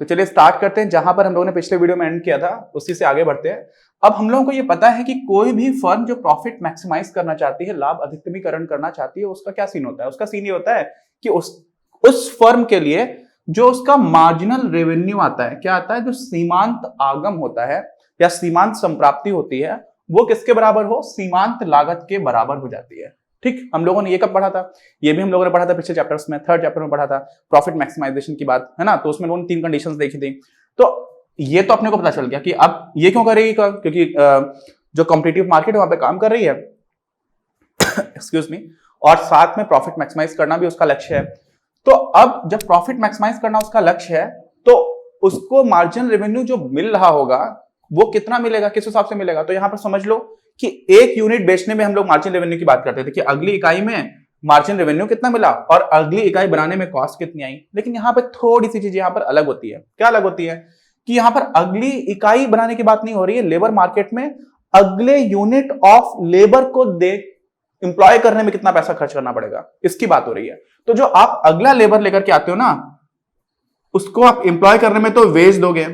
तो चलिए स्टार्ट करते हैं जहां पर हम लोगों ने पिछले वीडियो में एंड किया था, उसी से आगे बढ़ते हैं। अब हम लोगों को ये पता है कि कोई भी फर्म जो प्रॉफिट मैक्सिमाइज करना चाहती है, लाभ अधिकतमीकरण करना चाहती है, उसका क्या सीन होता है? उसका सीन ये होता है कि उस फर्म के लिए जो उसका मार्जिनल रेवेन्यू आता है, क्या आता है? जो सीमांत आगम होता है या सीमांत संप्राप्ति होती है, वो किसके बराबर हो? सीमांत लागत के बराबर हो जाती है। ठीक, हम लोगों ने ये कब पढ़ा था? ये भी हम लोगों ने पढ़ा था पिछले चैप्टर्स में, थर्ड चैप्टर में पढ़ा था प्रॉफिट मैक्सिमाइजेशन की बात, है ना? तो उसमें लोगों ने 3 कंडीशंस देखी थी। तो ये तो अपने को पता चल गया कि अब ये क्यों करेगी, क्योंकि जो कॉम्पिटिटिव मार्केट है वहां पे काम कर रही है एक्सक्यूज मी, और साथ में प्रॉफिट मैक्सिमाइज करना भी उसका लक्ष्य है। तो अब जब प्रॉफिट मैक्सिमाइज करना उसका लक्ष्य है, तो उसको मार्जिनल रेवेन्यू जो मिल रहा होगा वो कितना मिलेगा, किस हिसाब से मिलेगा? तो यहां पर समझ लो कि एक यूनिट बेचने में हम लोग मार्जिन रेवेन्यू की बात करते थे कि अगली इकाई में मार्जिन रेवेन्यू कितना मिला और अगली इकाई बनाने में कॉस्ट कितनी आई। लेकिन यहाँ पे थोड़ी सी चीज यहाँ पर अलग होती है। क्या अलग होती है? कि यहाँ पर अगली इकाई बनाने की बात नहीं हो रही है। लेबर मार्केट में अगले यूनिट ऑफ लेबर को एम्प्लॉय करने में कितना पैसा खर्च करना पड़ेगा, इसकी बात हो रही है। तो जो आप अगला लेबर लेकर के आते हो ना, उसको आप एम्प्लॉय करने में तो वेज दोगे,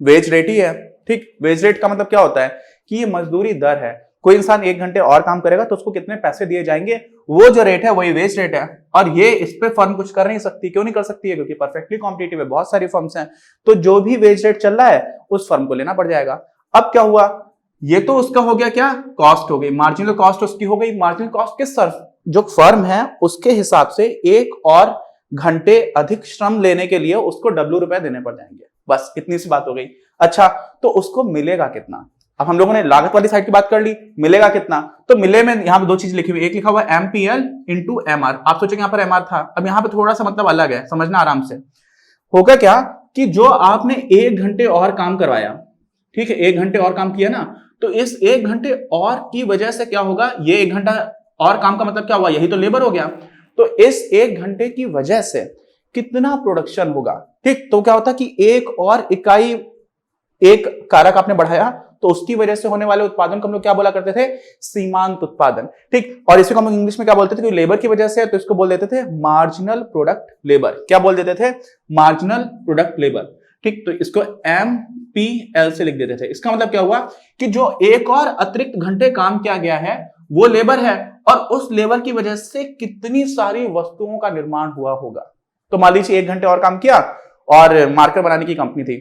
वेज रेट ही है। ठीक, वेज रेट का मतलब क्या होता है कि ये मजदूरी दर है। कोई इंसान 1 घंटे और काम करेगा तो उसको कितने पैसे दिए जाएंगे, वो जो रेट है वही वेज रेट है। और ये इस पे फर्म कुछ कर नहीं सकती। क्यों नहीं कर सकती है? क्योंकि परफेक्टली कॉम्पिटिटिव है, बहुत सारी फर्म्स हैं। तो जो भी वेज रेट चल रहा है उस फर्म को लेना पड़ जाएगा। अब क्या हुआ, ये तो उसका हो गया, क्या कॉस्ट हो गई, मार्जिनल कॉस्ट उसकी हो गई। मार्जिनल कॉस्ट किस जो फर्म है उसके हिसाब से 1 और घंटे अधिक श्रम लेने के लिए उसको डब्ल्यू रुपए देने पड़ जाएंगे। बस इतनी सी बात हो गई। अच्छा, तो उसको मिलेगा कितना? अब हम लोगों ने लागत वाली साइड की बात कर ली, मिलेगा कितना? तो मिले में यहां पे 2 चीज लिखी हुई, एक लिखा हुआ एमपीएल इंटू एमआर। आप सोचेंगे यहां पर एमआर था, अब यहां पे थोड़ा सा मतलब अलग है, समझना आराम से। होगा क्या कि जो आपने 1 घंटे और काम करवाया, ठीक है, 1 घंटे और काम किया ना, तो इस 1 घंटे और की वजह से क्या होगा, ये 1 घंटा और काम का मतलब क्या हुआ, यही तो लेबर हो गया। तो इस 1 घंटे की वजह से कितना प्रोडक्शन होगा। ठीक, तो क्या होता कि एक और इकाई, एक कारक आपने बढ़ाया तो उसकी वजह से होने वाले उत्पादन को हम लोग क्या बोला करते थे? सीमांत उत्पादन। ठीक, और इसी को हम इंग्लिश में क्या बोलते थे? लेबर की वजह से, तो इसको बोल देते थे मार्जिनल प्रोडक्ट लेबर। क्या बोल देते थे? Marginal product labour. ठीक, तो इसको MPL से लिख देते थे। इसका मतलब क्या हुआ कि जो एक और अतिरिक्त घंटे काम किया गया है वो लेबर है, और उस लेबर की वजह से कितनी सारी वस्तुओं का निर्माण हुआ होगा। तो मान लीजिए 1 घंटे और काम किया और मार्कर बनाने की कंपनी थी,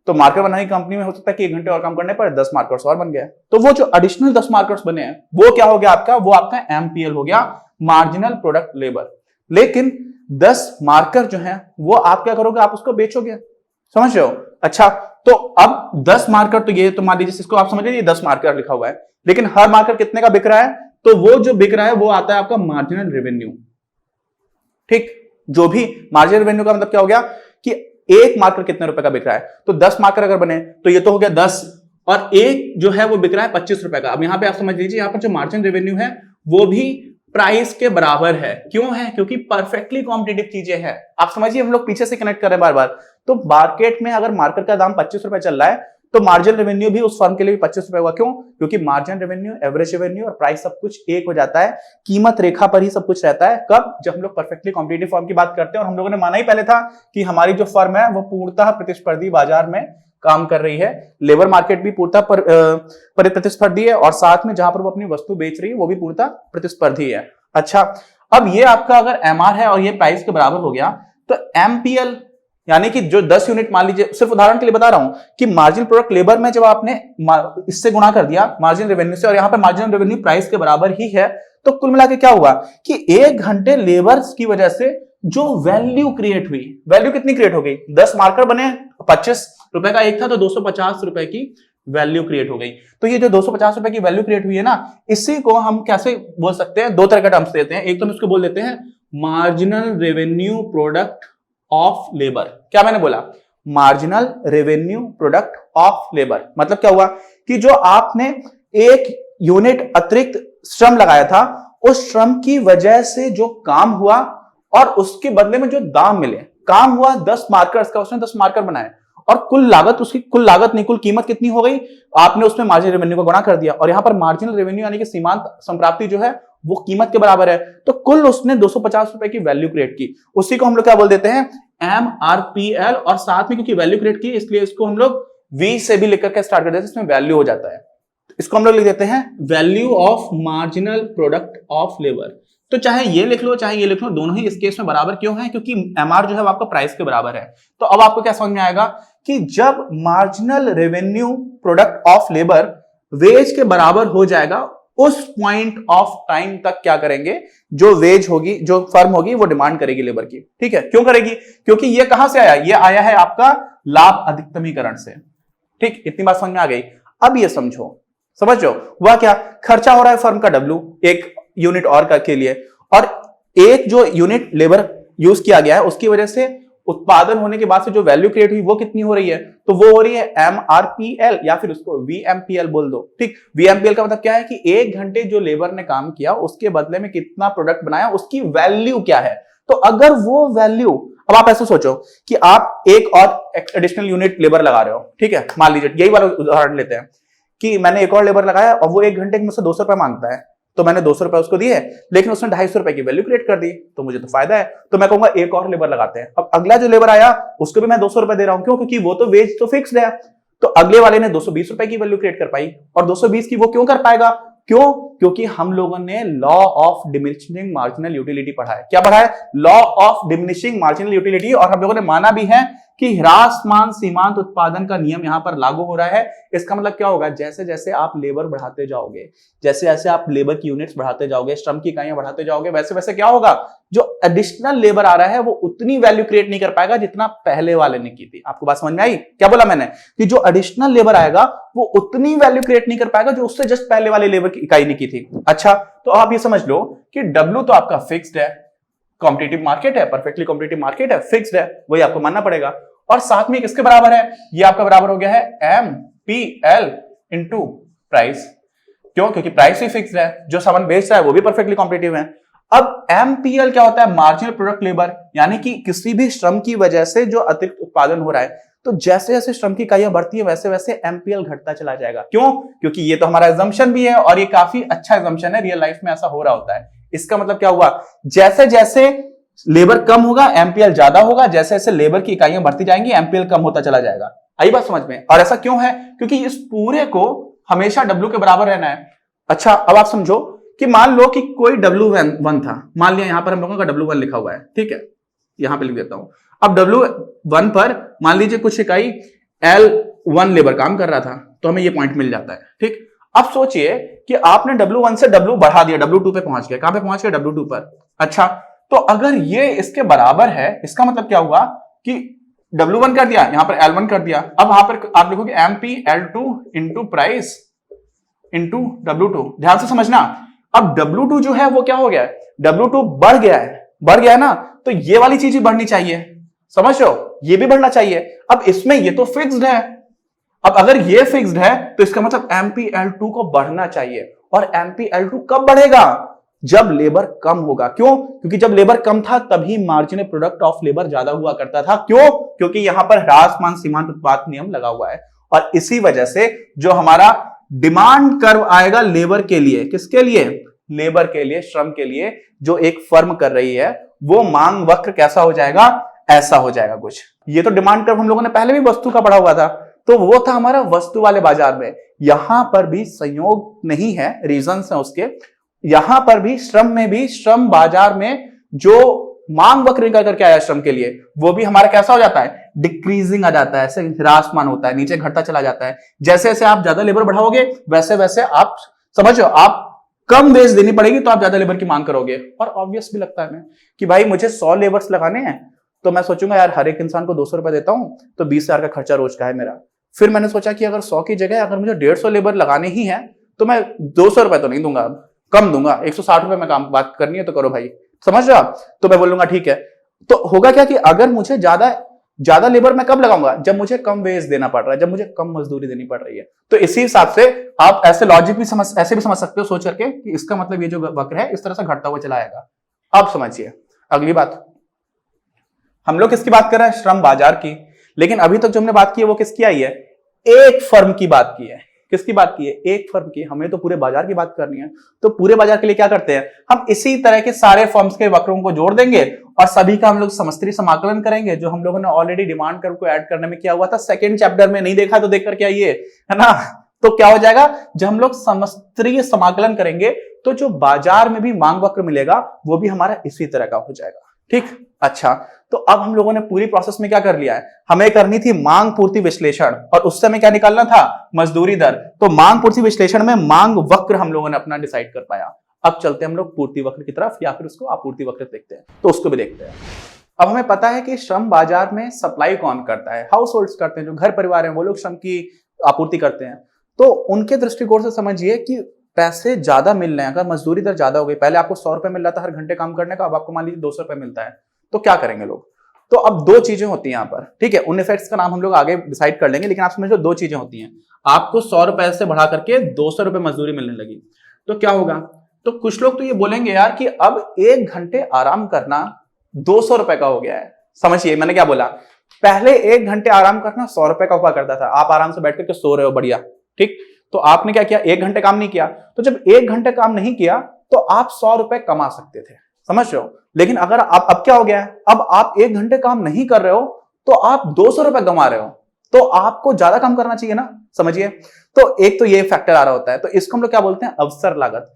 तो मार्कर बनाने की कंपनी में हो सकता है कि 1 घंटे और काम करने पर 10 मार्कर्स और बन गए। तो वो जो एडिशनल 10 मार्कर्स बने हैं वो क्या हो गया आपका? वो आपका MPL हो गया, मार्जिनल प्रोडक्ट लेबर। लेकिन 10 मार्कर जो है वो आप क्या करोगे? आप उसको बेचोगे, समझ रहे हो? अच्छा, तो अब 10 मार्कर, तो ये तो मान लीजिए इसको आप समझ लीजिए 10 मार्कर लिखा हुआ है, लेकिन हर मार्कर कितने का बिक रहा है? तो वो जो बिक रहा है वो आता है आपका मार्जिनल रेवेन्यू। ठीक, जो भी मार्जिनल रेवेन्यू का मतलब क्या हो गया कि एक मार्कर कितने रुपए का बिक रहा है। तो 10 मार्कर अगर बने तो ये तो हो गया 10, और एक जो है वो बिक रहा है 25 रुपए का। अब यहां पे आप समझ लीजिए, यहां पर जो मार्जिन रेवेन्यू है वो भी प्राइस के बराबर है। क्यों है? क्योंकि परफेक्टली कॉम्पिटिटिव चीजें हैं। आप समझिए, हम लोग पीछे से कनेक्ट कर रहे हैं बार बार। तो मार्केट में अगर मार्कर का दाम 25 रुपए चल रहा है तो मार्जिन रेवेन्यू भी उस फर्म के लिए 25 रुपए हुआ। क्यों? क्योंकि मार्जिन रेवेन्यू, एवरेज रेवेन्यू और प्राइस सब कुछ एक हो जाता है। कीमत रेखा पर ही सब कुछ रहता है। कब? जब हम लोग परफेक्टली कॉम्पिटिटिव फर्म की बात करते हैं। और हम लोगों ने माना ही पहले था कि हमारी जो फर्म है वो पूर्णतः प्रतिस्पर्धी बाजार में काम कर रही है। लेबर मार्केट भी पूर्णतः प्रतिस्पर्धी है, और साथ में जहां पर वो अपनी वस्तु बेच रही है वो भी पूर्णतः प्रतिस्पर्धी है। अच्छा, अब ये आपका अगर MR है और ये प्राइस के बराबर हो गया, तो MPL यानी कि जो 10 यूनिट, मान लीजिए, सिर्फ उदाहरण के लिए बता रहा हूं कि मार्जिन प्रोडक्ट लेबर में जब आपने इससे गुणा कर दिया मार्जिन रेवेन्यू से, और यहां पर मार्जिन रेवेन्यू प्राइस के बराबर ही है, तो कुल मिला के क्या हुआ कि 1 घंटे लेबर की वजह से जो वैल्यू क्रिएट हुई, वैल्यू कितनी क्रिएट हो गई? 10 मार्कर बने, 25 रुपए का एक था, तो 250 रुपए की वैल्यू क्रिएट हो गई। तो ये जो 250 रुपए की वैल्यू क्रिएट हुई है ना, इसी को हम कैसे बोल सकते हैं? 2 तरह का टर्म्स देते हैं। एक तो हम इसको बोल देते हैं marginal revenue product of labour. क्या मैंने बोला? Marginal revenue product of labour. मतलब क्या हुआ कि जो आपने 1 यूनिट अतिरिक्त श्रम लगाया था, उस श्रम की वजह से जो काम हुआ और उसके बदले में जो दाम मिले, काम हुआ 10 मार्कर्स का, उसने 10 मार्कर बनाए, और कुल लागत, उसकी कुल लागत नहीं, कुल कीमत कितनी हो गई, आपने उसमें मार्जिनल रेवेन्यू को गुणा कर दिया, और यहां पर मार्जिनल रेवेन्यू यानी कि सीमांत संप्राप्ति जो है वो कीमत के बराबर है। तो कुल उसने 250 रुपए की वैल्यू क्रिएट की, उसी को हम लोग क्या बोल देते हैं, MRPL, और साथ में क्योंकि वैल्यू क्रिएट की इसलिए इसको हम लोग V से भी लिख करके स्टार्ट कर देते हैं, इसमें वैल्यू हो जाता है। इसको हम लोग लिख देते हैं value of marginal product of labour. तो चाहे ये लिख लो चाहे ये लिख लो, दोनों ही इस केस में बराबर क्यों है, क्योंकि MR जो है वो आपका प्राइस के बराबर है। तो अब आपको क्या समझ में आएगा कि जब marginal revenue product of labour wage के बराबर हो जाएगा, उस पॉइंट ऑफ टाइम तक क्या करेंगे, जो वेज होगी, जो फर्म होगी वो डिमांड करेगी लेबर की। ठीक है, क्यों करेगी, क्योंकि ये कहां से आया, ये आया है आपका लाभ अधिकतमीकरण से। ठीक, इतनी बात समझ में आ गई। अब ये समझो वह क्या खर्चा हो रहा है फर्म का W एक यूनिट और के लिए, और एक जो यूनिट लेबर यूज किया गया है उसकी वजह से उत्पादन होने के बाद से जो वैल्यू क्रिएट हुई वो कितनी हो रही है, तो वो हो रही है MRPL, या फिर उसको VMPL बोल दो। ठीक, VMPL का मतलब क्या है कि 1 घंटे जो लेबर ने काम किया उसके बदले में कितना प्रोडक्ट बनाया, उसकी वैल्यू क्या है। तो अगर वो वैल्यू, अब आप ऐसे सोचो कि आप एक और एडिशनल यूनिट लेबर लगा रहे हो, ठीक है, मान लीजिए यही वाला उदाहरण लेते हैं कि मैंने एक और लेबर लगाया और वो 1 घंटे के मुझसे 200 रुपए मांगता है, तो मैंने 200 रुपए उसको दिए, लेकिन उसने 250 रुपए की वैल्यू क्रिएट कर दी, तो मुझे तो फायदा है। तो मैं कहूंगा एक और लेबर लगाते हैं। अब अगला जो लेबर आया उसको भी मैं 200 रुपए दे रहा हूं, क्यों, क्योंकि वो तो वेज तो फिक्स्ड है। तो अगले वाले ने 220 रुपए की वैल्यू क्रिएट कर पाई, और 220 की वो क्यों कर पाएगा, क्यों, क्योंकि हम लोगों ने law of diminishing marginal utility पढ़ा है। क्या पढ़ा है, law of diminishing marginal utility, और हम लोगों ने माना भी है कि ह्रासमान सीमांत उत्पादन का नियम यहां पर लागू हो रहा है। इसका मतलब क्या होगा, जैसे जैसे आप लेबर बढ़ाते जाओगे, जैसे जैसे आप लेबर की यूनिट्स बढ़ाते जाओगे, श्रम की इकाइयां बढ़ाते जाओगे, वैसे वैसे क्या होगा, जो एडिशनल लेबर आ रहा है वो उतनी वैल्यू क्रिएट नहीं कर पाएगा जितना पहले वाले ने की थी। आपको बात समझ में आई, क्या बोला मैंने, कि जो एडिशनल लेबर आएगा वो उतनी वैल्यू क्रिएट नहीं कर पाएगा जो उससे जस्ट पहले वाले लेबर की इकाई ने की थी। अच्छा, तो आप ये समझ लो कि W तो आपका फिक्स्ड है, कॉम्पिटिटिव मार्केट है, परफेक्टली कॉम्पिटिटिव मार्केट है, फिक्स्ड है, वही आपको मानना पड़ेगा। और साथ में किसके बराबर है, ये आपका बराबर हो गया है MPL इनटू प्राइस। क्यों, क्योंकि प्राइस ही फिक्स्ड है, जो सामान बेच रहा है वो भी परफेक्टली कॉम्पिटिटिव है। अब MPL क्या होता है, मार्जिनल प्रोडक्ट लेबर, यानी कि किसी भी श्रम की वजह से जो अतिरिक्त उत्पादन हो रहा है, तो जैसे जैसे श्रम की इकाइयां बढ़ती है वैसे वैसे MPL घटता चला जाएगा। क्यों, क्योंकि ये तो हमारा एजम्पशन भी है, और ये काफी अच्छा एजम्पशन है, रियल लाइफ में ऐसा हो रहा होता है। इसका मतलब क्या हुआ, जैसे जैसे लेबर कम होगा MPL ज्यादा होगा, जैसे जैसे लेबर की इकाइयां बढ़ती जाएंगी MPL कम होता चला जाएगा। आई बात समझ में, और ऐसा क्यों है, क्योंकि इस पूरे को हमेशा W के बराबर रहना है। अच्छा, अब आप समझो कि मान लो कि कोई W1 था, मान लिया यहां पर हम लोगों का W1 लिखा हुआ है, ठीक है, यहां पे लिख देता हूं। अब W1 पर मान लीजिए कुछ इकाई L1 लेबर काम कर रहा था, तो हमें ये पॉइंट मिल जाता है। ठीक, अब सोचिए कि आपने W1 से W बढ़ा दिया, W2 पे पहुंच गया, कहां पे पहुंच गया, W2 पर। अच्छा, तो अगर ये इसके बराबर है, इसका मतलब क्या हुआ कि W1 कर दिया, यहां पर L1 कर दिया, अब वहां पर आप लिखोगे MPL2 into price into W2। ध्यान से समझना, अब W2 जो है वो क्या हो गया, W2 बढ़ गया है ना, तो ये वाली चीज भी बढ़नी चाहिए, समझ लो, ये भी बढ़ना चाहिए। अब इसमें ये तो फिक्स्ड है, अब अगर ये फिक्स्ड है तो इसका मतलब MPL2 को बढ़ना चाहिए, और MPL2 कब बढ़ेगा, जब लेबर कम होगा। क्यों, क्योंकि जब लेबर कम था तभी मार्जिनल प्रोडक्ट ऑफ लेबर ज्यादा हुआ करता था। क्यों, क्योंकि यहां पर ह्रासमान सीमांत उत्पाद नियम लगा हुआ है, और इसी वजह से जो हमारा डिमांड कर्व आएगा लेबर के लिए, किसके लिए, लेबर के लिए, श्रम के लिए, जो एक फर्म कर रही है, वो मांग वक्र कैसा हो जाएगा, ऐसा हो जाएगा कुछ। ये तो डिमांड कर्व हम लोगों ने पहले भी वस्तु का पढ़ा हुआ था, तो वो था हमारा वस्तु वाले बाजार में। यहां पर भी संयोग नहीं है, रीजंस हैं उसके, यहां पर भी श्रम में भी, श्रम बाजार में जो मांग वक्र निकल करके आया श्रम के लिए, वो भी हमारा कैसा हो जाता है, डिक्रीजिंग आ जाता है, ऐसे ह्रासमान होता है, नीचे घटता चला जाता है। जैसे जैसे आप ज्यादा लेबर बढ़ाओगे वैसे वैसे आप समझो, आप कम वेज देनी पड़ेगी तो आप ज्यादा लेबर की मांग करोगे। और ऑब्वियस भी लगता है हमें कि भाई मुझे 100 लेबर्स लगाने हैं, तो मैं सोचूंगा यार हर एक इंसान को 200 रुपए देता हूं तो 20,000 का खर्चा रोज का है मेरा। फिर मैंने सोचा कि अगर 100 की जगह अगर मुझे 150 लेबर लगाने ही है तो मैं 200 रुपए तो नहीं दूंगा, कम दूंगा, 160 रुपए में काम बात करनी है तो करो भाई, समझ रहे हो आप। तो मैं बोलूंगा ठीक है। तो होगा क्या कि अगर मुझे ज्यादा लेबर मैं कब लगाऊंगा, जब मुझे कम वेज देना पड़ रहा है, जब मुझे कम मजदूरी देनी पड़ रही है। तो इसी हिसाब से आप ऐसे लॉजिक भी ऐसे भी समझ सकते हो सोच करके कि इसका मतलब ये जो वक्र है इस तरह से घटता हुआ चला आएगा। अब समझिए अगली बात, हम लोग किसकी बात कर रहे हैं, श्रम बाजार की। लेकिन अभी तक जो हमने बात की है वो किसकी आई है? एक फर्म की बात की है। किसकी बात की है? एक फर्म की। हमें तो पूरे बाजार की बात करनी है, तो पूरे बाजार के लिए क्या करते हैं हम? इसी तरह के सारे फर्म्स के वक्रों को जोड़ देंगे और सभी का हम लोग समस्तरी समाकलन करेंगे, जो हम लोगों ने ऑलरेडी डिमांड कर्व को ऐड करने में किया हुआ था सेकंड चैप्टर में। नहीं देखा तो देख करके आइए, है ना। तो क्या हो जाएगा, जब हम लोग समस्तरीय समाकलन करेंगे तो जो बाजार में भी मांग वक्र मिलेगा वो भी हमारा इसी तरह का हो जाएगा। ठीक, अच्छा, तो अब हम लोगों ने पूरी प्रोसेस में क्या कर लिया है, हमें करनी थी मांग पूर्ति विश्लेषण, और उस समय क्या निकालना था? मजदूरी दर। तो मांग पूर्ति विश्लेषण में मांग वक्र हम लोगों ने अपना डिसाइड कर पाया। अब चलते हैं हम लोग पूर्ति वक्र की तरफ, या फिर उसको आपूर्ति वक्र देखते हैं, तो उसको भी देखते हैं। अब हमें पता है कि श्रम बाजार में सप्लाई कौन करता है? हाउस होल्ड्स करते हैं, जो घर परिवार है वो लोग श्रम की आपूर्ति करते हैं। तो उनके दृष्टिकोण से समझिए कि पैसे ज्यादा मिल रहे हैं, अगर मजदूरी दर ज्यादा हो गई, पहले आपको 100 रुपए मिल रहा था हर घंटे काम करने का, अब आपको मान लीजिए 200 रुपए मिलता है, तो क्या करेंगे लोग? तो अब दो चीजें होती हैं यहाँ पर, ठीक है। उन इफेक्ट्स का नाम हम लोग आगे डिसाइड कर लेंगे, लेकिन आप समझ लो दो चीजें होती हैं। आपको 100 रुपए से बढ़ा करके 200 रुपए मजदूरी मिलने लगी, तो क्या होगा? तो कुछ लोग तो ये बोलेंगे यार कि अब 1 घंटे आराम करना 200 रुपए का हो गया है। समझिए मैंने क्या बोला, पहले 1 घंटे आराम करना 100 रुपए का हुआ करता था। आप आराम से बैठ करके सो रहे हो, बढ़िया, ठीक। तो आपने क्या किया? 1 घंटे काम नहीं किया, तो जब 1 घंटे काम नहीं किया तो आप 100 रुपए कमा सकते थे, समझ रहे हो। लेकिन अगर आप, अब क्या हो गया है, अब आप 1 घंटे काम नहीं कर रहे हो तो आप 200 रुपए कमा रहे हो, तो आपको ज्यादा काम करना चाहिए ना, समझिए। तो एक तो ये फैक्टर आ रहा होता है, तो इसको हम लोग क्या बोलते हैं? अवसर लागत।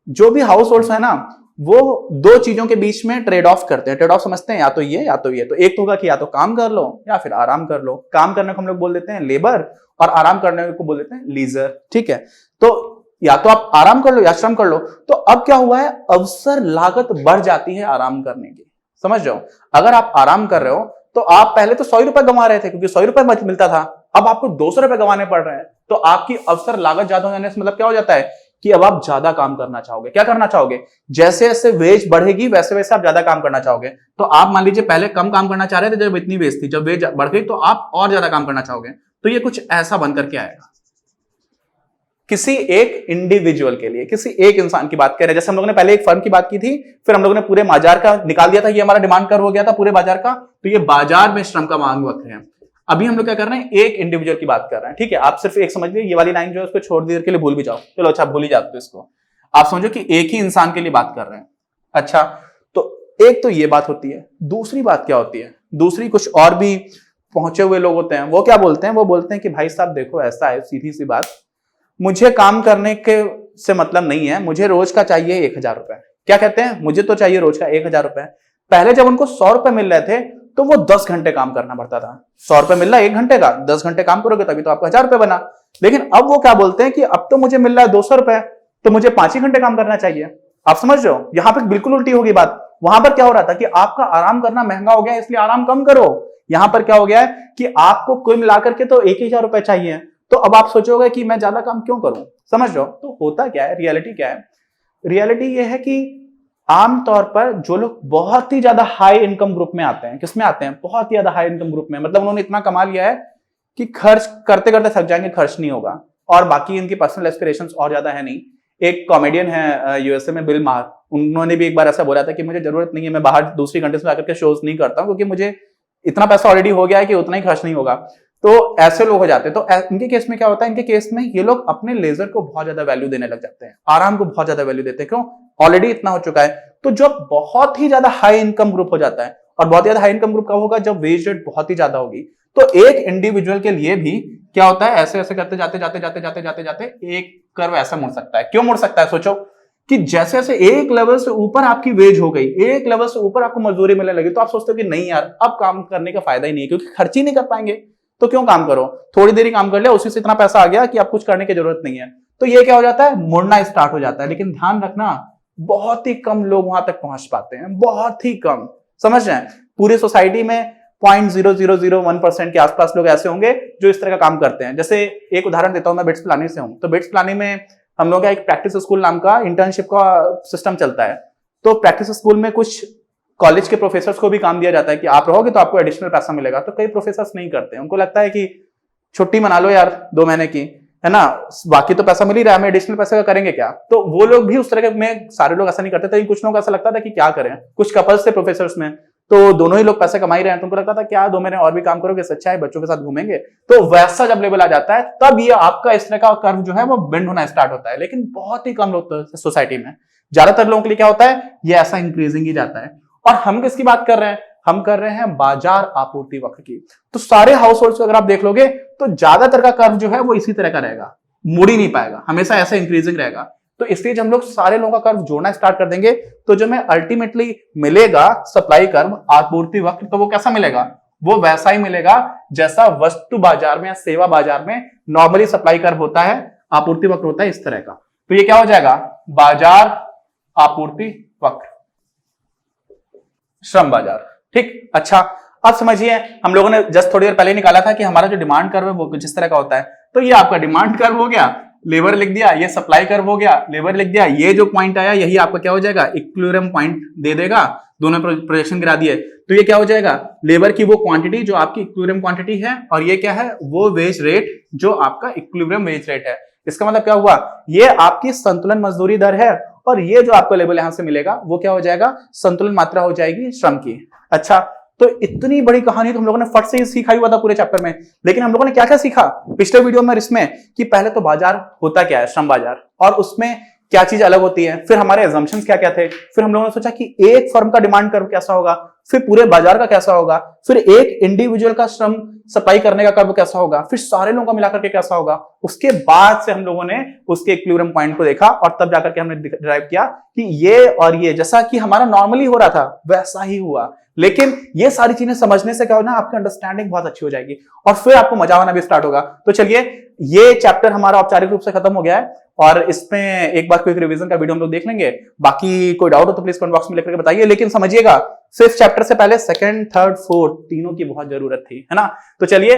जो भी हाउस होल्ड्स है ना, वो दो चीजों के बीच में ट्रेड ऑफ करते हैं। ट्रेड ऑफ समझते हैं, या तो ये या तो ये। तो एक तो होगा कि या तो काम कर लो या फिर आराम कर लो। काम करने को हम लोग बोल देते हैं लेबर, और आराम करने को बोल देते हैं लीजर, ठीक है। तो या तो आप आराम कर लो या श्रम कर लो। तो अब क्या हुआ है, अवसर लागत बढ़ जाती है आराम करने की, समझ रहे हो। अगर आप आराम कर रहे हो तो आप पहले तो 100 रुपए कमा रहे थे, क्योंकि 100 रुपए मिलता था, अब आपको 200 रुपए कमाने पड़ रहे हैं। तो आपकी अवसर लागत ज्यादा हो जाने से मतलब क्या हो जाता है कि अब आप ज्यादा काम करना चाहोगे। क्या करना चाहोगे? जैसे जैसे वेज बढ़ेगी वैसे वैसे आप ज्यादा काम करना चाहोगे। तो आप मान लीजिए पहले कम काम करना चाह रहे थे जब इतनी वेज थी, जब वेज बढ़ गई तो आप और ज्यादा काम करना चाहोगे। तो ये कुछ ऐसा बनकर के आएगा। किसी एक इंडिविजुअल के लिए, किसी एक इंसान की बात कर रहे हैं। जैसे हम लोगों ने पहले एक फर्म की बात की थी, फिर हम लोगों ने पूरे बाजार का निकाल दिया था, ये हमारा डिमांड कर्व हो गया था पूरे बाजार का। तो ये बाजार में श्रम का मांग वक्र है। अभी हम लोग क्या कर रहे हैं, एक इंडिविजुअल की बात कर रहे हैं, ठीक है। आप सिर्फ एक समझ लीजिए, ये वाली लाइन जो है उसको छोड़ देर के लिए भूल भी जाओ, चलो अच्छा भूल ही जाते हो इसको। आप समझो कि एक ही इंसान के लिए बात कर रहे हैं। अच्छा, तो एक तो ये बात होती है। दूसरी बात क्या होती है? दूसरी कुछ और भी पहुंचे हुए लोग होते हैं, वो क्या बोलते हैं? वो बोलते हैं कि भाई साहब देखो ऐसा है, सीधी सी बात, मुझे काम करने के से मतलब नहीं है, मुझे रोज का चाहिए 1000 रुपए। क्या कहते हैं? मुझे तो चाहिए रोज का 1000 रुपए। पहले जब उनको 100 रुपए मिल रहे थे तो वो 10 घंटे काम करना पड़ता था। 100 रुपए मिल रहा है 1 घंटे का, 10 घंटे काम करोगे तभी तो आपका 1000 रुपए बना। लेकिन अब वो क्या बोलते हैं कि अब तो मुझे मिल रहा है 200 रुपए, तो मुझे 5 ही घंटे काम करना चाहिए। आप समझ रहे हो, यहां पर बिल्कुल उल्टी होगी बात। वहां पर क्या हो रहा था कि आपका आराम करना महंगा हो गया, इसलिए आराम कम करो। यहां पर क्या हो गया है कि आपको कुल मिलाकर के तो 1000 रुपए चाहिए, तो अब आप सोचोगे कि मैं ज्यादा काम क्यों करूं, समझ रहे हो। तो होता क्या है, रियलिटी क्या है? रियलिटी ये है कि आमतौर पर जो लोग बहुत ही ज्यादा हाई इनकम ग्रुप में आते हैं, किसमें आते हैं? बहुत ही ज्यादा हाई इनकम ग्रुप में, मतलब उन्होंने इतना कमा लिया है कि खर्च करते करते थक जाएंगे, खर्च नहीं होगा, और बाकी इनकी पर्सनल एस्पिरेशंस और ज्यादा है नहीं। एक कॉमेडियन है यूएसए में, बिल मार, उन्होंने भी एक बार ऐसा बोला था कि मुझे जरूरत नहीं है, मैं बाहर दूसरी कंट्रीज में आकर के शोज नहीं करता हूं, क्योंकि मुझे इतना पैसा ऑलरेडी हो गया है कि उतना ही खर्च नहीं होगा। तो ऐसे लोग हो जाते हैं। तो इनके केस में क्या होता है, इनके केस में ये लोग अपने लेजर को बहुत ज्यादा वैल्यू देने लग जाते हैं, आराम को बहुत ज्यादा वैल्यू देते हैं। क्यों? ऑलरेडी इतना हो चुका है। तो जब बहुत ही ज्यादा हाई इनकम ग्रुप हो जाता है, और बहुत ज्यादा हाई इनकम ग्रुप कब होगा? जब वेज रेट बहुत ही ज्यादा होगी। तो एक इंडिविजुअल के लिए भी क्या होता है, ऐसे ऐसे करते जाते जाते जाते जाते जाते जाते एक कर्व ऐसा मुड़ सकता है। क्यों मुड़ सकता है? सोचो कि जैसे जैसे एक लेवल से ऊपर आपकी वेज हो गई, एक लेवल से ऊपर आपको मजदूरी मिलने लगी, तो आप सोचते हो कि नहीं यार अब काम करने का फायदा ही नहीं है, क्योंकि खर्च ही नहीं कर पाएंगे, तो क्यों काम करो, थोड़ी देर ही काम कर लिया, उसी से इतना पैसा आ गया कि आप कुछ करने की जरूरत नहीं है। तो ये क्या हो जाता है, मुड़ना स्टार्ट हो जाता है। लेकिन ध्यान रखना, बहुत ही कम लोग वहां तक पहुंच पाते हैं, बहुत ही कम, समझ रहे हैं। पूरी सोसाइटी में 0.0001% के आसपास लोग ऐसे होंगे जो इस तरह का काम करते हैं। जैसे एक उदाहरण देता हूं, मैं बिट्स पिलानी से हूं, तो बिट्स पिलानी में हम लोग का एक प्रैक्टिस स्कूल नाम का इंटर्नशिप का सिस्टम चलता है। तो प्रैक्टिस स्कूल में कुछ कॉलेज के प्रोफेसर्स को भी काम दिया जाता है कि आप रहोगे तो आपको एडिशनल पैसा मिलेगा। तो कई प्रोफेसर्स नहीं करते, उनको लगता है कि छुट्टी मना लो यार 2 महीने की, है ना, बाकी तो पैसा मिल ही रहा है, हमें एडिशनल पैसे का करेंगे क्या। तो वो लोग भी उस तरह के में, सारे लोग ऐसा नहीं करते थे, कुछ लोगों को ऐसा लगता था कि क्या करें। कुछ कपल्स थे प्रोफेसर्स में, तो दोनों ही लोग पैसे कमा ही रहे हैं, तुमको लगता था क्या 2 महीने और भी काम करोगे, सच्चा है बच्चों के साथ घूमेंगे, तो वैसा जब लेवल आ जाता है तब ये आपका इस तरह का कर्व जो है वो बेंड होना स्टार्ट होता है। लेकिन बहुत ही कम लोग सोसाइटी में, ज्यादातर लोगों के लिए क्या होता है, ये ऐसा इंक्रीजिंग ही जाता है। और हम किसकी बात कर रहे हैं, हम कर रहे हैं बाजार आपूर्ति वक्र की। तो सारे हाउस होल्ड अगर आप देख लोगे तो ज्यादातर का कर्व जो है वो इसी तरह का रहेगा, मुड़ ही नहीं पाएगा, हमेशा ऐसा इंक्रीजिंग रहेगा। तो इसलिए जब हम लोग सारे लोगों का कर्व जोड़ना स्टार्ट कर देंगे तो जो हमें अल्टीमेटली मिलेगा सप्लाई कर्व, आपूर्ति वक्र, तो वो कैसा मिलेगा, वो वैसा ही मिलेगा जैसा वस्तु बाजार में या सेवा बाजार में नॉर्मली सप्लाई कर्व होता है, आपूर्ति वक्र होता है इस तरह का। तो ये क्या हो जाएगा, बाजार आपूर्ति वक्र, श्रम बाजार। ठीक, अच्छा अब समझिए, हम लोगों ने जस्ट थोड़ी देर पहले निकाला था कि हमारा जो डिमांड कर्व है वो कुछ इस तरह का होता है। तो ये आपका डिमांड कर्व हो गया, लेबर लिख दिया, ये सप्लाई कर्व हो गया, लेबर लिख दिया, ये जो पॉइंट आया यही आपका क्या हो जाएगा, इक्विलिब्रियम पॉइंट दे देगा, दोनों प्रोजेक्शन गिरा दिए। तो ये क्या हो जाएगा, लेबर की वो क्वांटिटी जो आपकी इक्विलिब्रियम क्वांटिटी है, और ये क्या है, वो वेज रेट जो आपका इक्विलिब्रियम वेज रेट है। इसका मतलब क्या हुआ, ये आपकी संतुलन मजदूरी दर है, और ये जो आपको लेवल यहां से मिलेगा वो क्या हो जाएगा, संतुलन मात्रा हो जाएगी श्रम की। अच्छा, तो इतनी बड़ी कहानी तो हम लोगों ने फट से ही सीखा हुआ था पूरे चैप्टर में, लेकिन हम लोगों ने क्या क्या सीखा पिछले वीडियो में इसमें, कि पहले तो बाजार होता क्या है, श्रम बाजार, और उसमें क्या चीज अलग होती है, फिर हमारे एजम्पशंस क्या क्या थे, फिर हम लोगों ने सोचा कि एक फर्म का डिमांड कर्व कैसा होगा, फिर पूरे बाजार का कैसा होगा, फिर एक इंडिविजुअल का श्रम सप्लाई करने का कर्व कैसा होगा, फिर सारे लोगों का मिलाकर के कैसा होगा। उसके बाद से हम लोगों ने उसके इक्विलिब्रियम पॉइंट को देखा, और तब जाकर के हमने डिराइव किया कि ये और ये जैसा कि हमारा नॉर्मली हो रहा था वैसा ही हुआ। लेकिन ये सारी चीजें समझने से क्या होना, आपकी अंडरस्टैंडिंग बहुत अच्छी हो जाएगी, और फिर आपको मजा आना भी स्टार्ट होगा। तो चलिए, ये चैप्टर हमारा औपचारिक रूप से खत्म हो गया है, और इसमें एक बार क्विक रिवीजन का वीडियो हम लोग देख लेंगे। बाकी कोई डाउट हो तो प्लीज कमेंट बॉक्स में लिख करके बताइए। लेकिन समझिएगा, फिफ्थ चैप्टर से पहले सेकंड, थर्ड, फोर्थ तीनों की बहुत जरूरत थी, है ना। तो चलिए,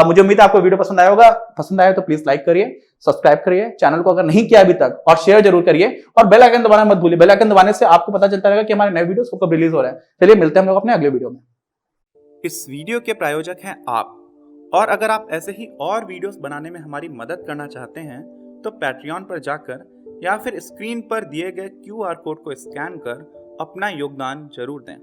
मुझे उम्मीद है आपको वीडियो पसंद आया होगा। पसंद आया तो प्लीज लाइक करिए, सब्सक्राइब करिए चैनल को अगर नहीं किया अभी तक, और शेयर जरूर करिए, और बेल आइकन दबाना मत भूलिए। बेल आइकन दबाने से आपको पता चलता रहेगा कि हमारे नए वीडियोस कब रिलीज हो रहे हैं। चलिए, मिलते हैं हम लोग अपने अगले वीडियो में। इस वीडियो के प्रायोजक हैं आप, और अगर आप ऐसे ही और वीडियोस बनाने में हमारी मदद करना चाहते हैं तो पैट्रियन पर जाकर या फिर स्क्रीन पर दिए गए QR कोड को स्कैन कर अपना योगदान जरूर दें।